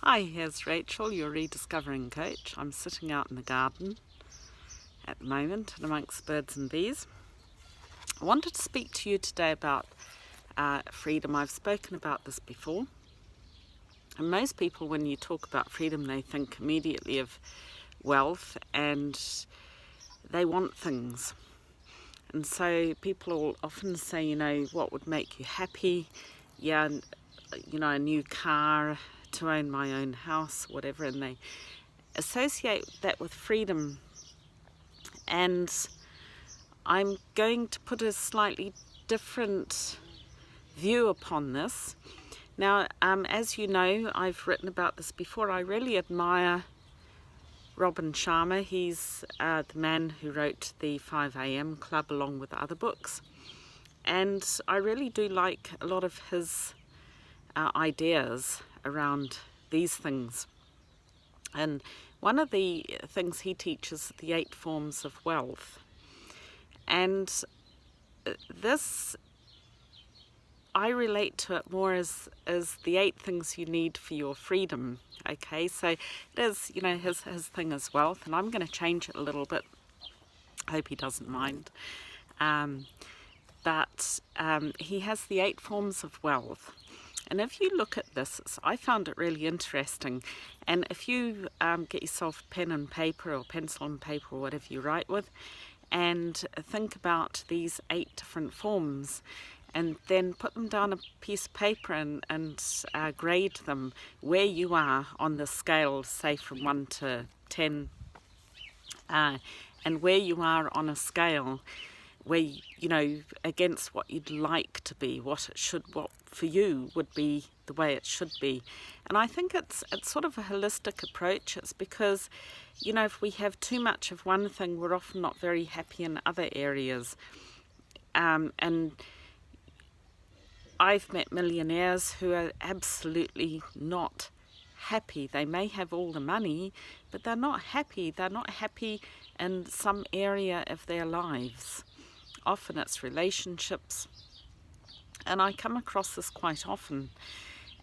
Hi, here's Rachel, your Rediscovering coach. I'm sitting out in the garden at the moment and amongst birds and bees. I wanted to speak to you today about freedom. I've spoken about this before. And most people, when you talk about freedom, they think immediately of wealth and they want things. And so people will often say, what would make you happy? Yeah, a new car, to own my own house, whatever, and they associate that with freedom. And I'm going to put a slightly different view upon this. Now, as you know, I've written about this before. I really admire Robin Sharma. He's the man who wrote the 5 a.m. Club along with other books. And I really do like a lot of his ideas around these things. And one of the things he teaches, the 8 forms of wealth. And this, I relate to it more as the 8 things you need for your freedom. Okay, so it is, his thing is wealth, and I'm going to change it a little bit. I hope he doesn't mind. But he has the 8 forms of wealth. And if you look at this, I found it really interesting. And if you get yourself pen and paper or pencil and paper or whatever you write with, and think about these 8 different forms, and then put them down a piece of paper and grade them where you are on the scale, say from 1 to 10, and where you are on a scale where, against what you'd like to be, what for you would be the way it should be. And I think it's sort of a holistic approach. It's because, if we have too much of one thing, we're often not very happy in other areas. And I've met millionaires who are absolutely not happy. They may have all the money, but they're not happy. They're not happy in some area of their lives. Often it's relationships, and I come across this quite often,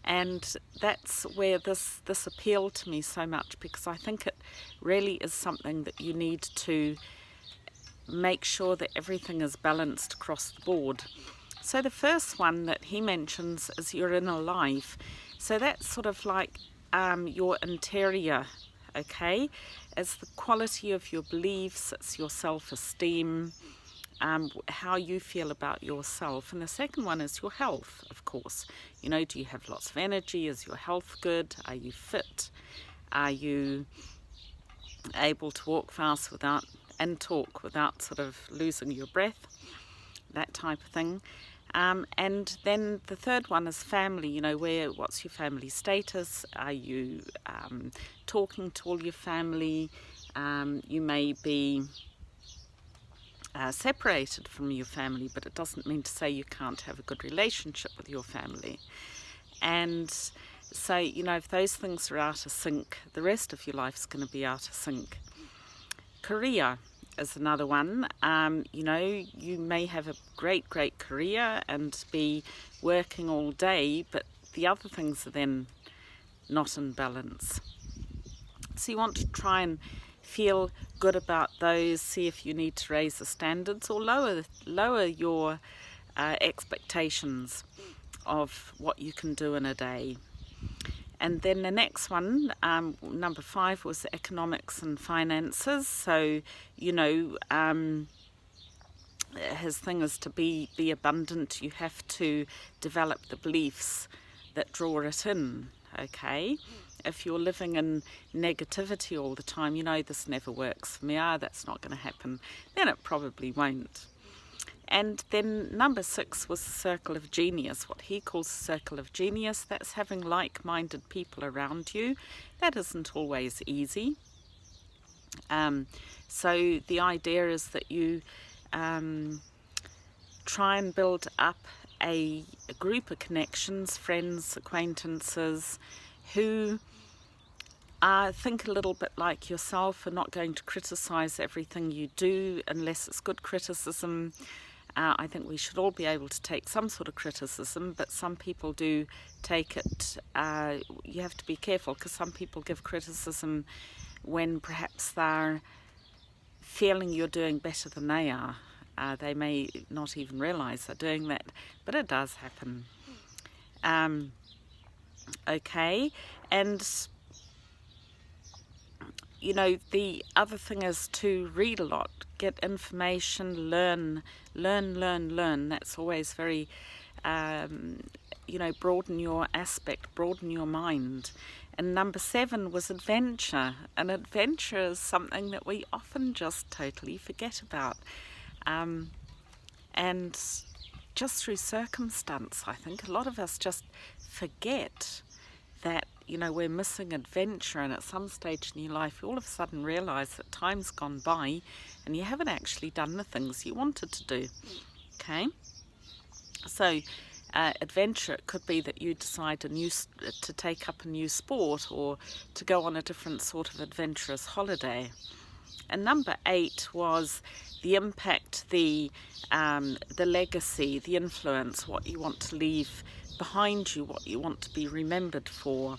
and that's where this appealed to me so much, because I think it really is something that you need to make sure that everything is balanced across the board. So the first one that he mentions is your inner life. So that's sort of like your interior, okay? It's the quality of your beliefs, it's your self-esteem, how you feel about yourself. And the second one is your health, of course. Do you have lots of energy? Is your health good? Are you fit? Are you able to walk fast and talk without sort of losing your breath? That type of thing. And then the third one is family. What's your family status? Are you talking to all your family? You may be separated from your family, but it doesn't mean to say you can't have a good relationship with your family. And so, if those things are out of sync, the rest of your life's going to be out of sync. Career is another one. You may have a great career and be working all day, but the other things are then not in balance. So you want to try and feel good about those, see if you need to raise the standards or lower your expectations of what you can do in a day. And then the next one, number 5, was economics and finances. So, his thing is to be abundant. You have to develop the beliefs that draw it in, okay? If you're living in negativity all the time, this never works for me, that's not going to happen, then it probably won't. And then number 6 was the circle of genius, what he calls the circle of genius. That's having like-minded people around you. That isn't always easy. So the idea is that you try and build up a group of connections, friends, acquaintances, who think a little bit like yourself, are not going to criticize everything you do unless it's good criticism. I think we should all be able to take some sort of criticism, but some people do take it, you have to be careful, because some people give criticism when perhaps they're feeling you're doing better than they are. They may not even realise they're doing that, but it does happen. Okay, and you know, the other thing is to read a lot, get information, learn. That's always very, you know, broaden your aspect, broaden your mind. And number 7 was adventure. And adventure is something that we often just totally forget about. And just through circumstance, I think a lot of us just forget that, you know, we're missing adventure, and at some stage in your life you all of a sudden realise that time's gone by and you haven't actually done the things you wanted to do. Okay, so adventure, it could be that you decide to take up a new sport, or to go on a different sort of adventurous holiday. And number 8 was the impact, the legacy, the influence, what you want to leave behind you, what you want to be remembered for,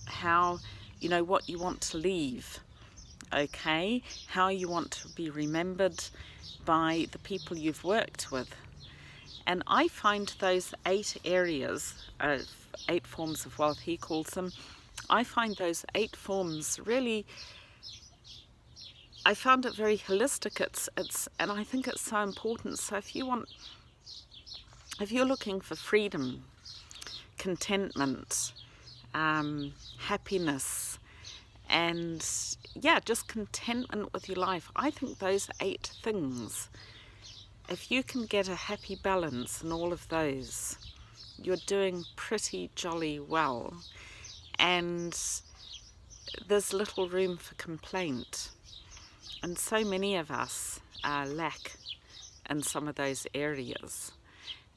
how, you know, what you want to leave, okay, how you want to be remembered by the people you've worked with. And I find those 8 areas, 8 forms of wealth he calls them, I find those 8 forms really, I found it very holistic. And I think it's so important. So if you're looking for freedom, contentment, happiness, and just contentment with your life, I think those 8 things, if you can get a happy balance in all of those, you're doing pretty jolly well. And there's little room for complaint. And so many of us lack in some of those areas,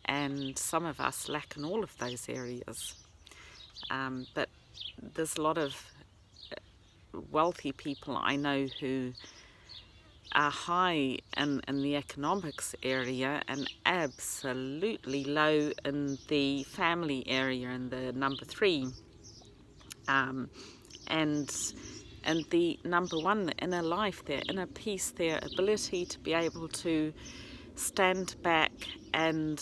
and some of us lack in all of those areas. But there's a lot of wealthy people I know who are high in the economics area and absolutely low in the family area, in the number 3. And the number 1, the inner life, their inner peace, their ability to be able to stand back and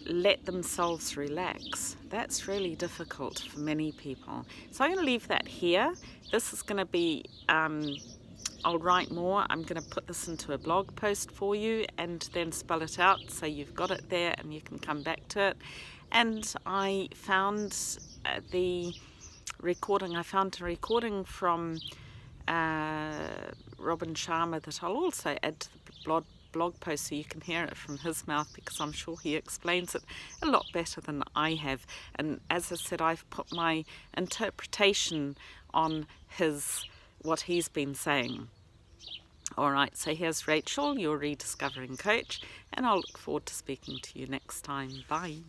let themselves relax. That's really difficult for many people. So I'm going to leave that here. This is going to be, I'll write more. I'm going to put this into a blog post for you and then spell it out so you've got it there and you can come back to it. And I found a recording from Robin Sharma that I'll also add to the blog post so you can hear it from his mouth, because I'm sure he explains it a lot better than I have. And as I said, I've put my interpretation on what he's been saying. Alright, so here's Rachel, your Rediscovering Coach, and I'll look forward to speaking to you next time. Bye.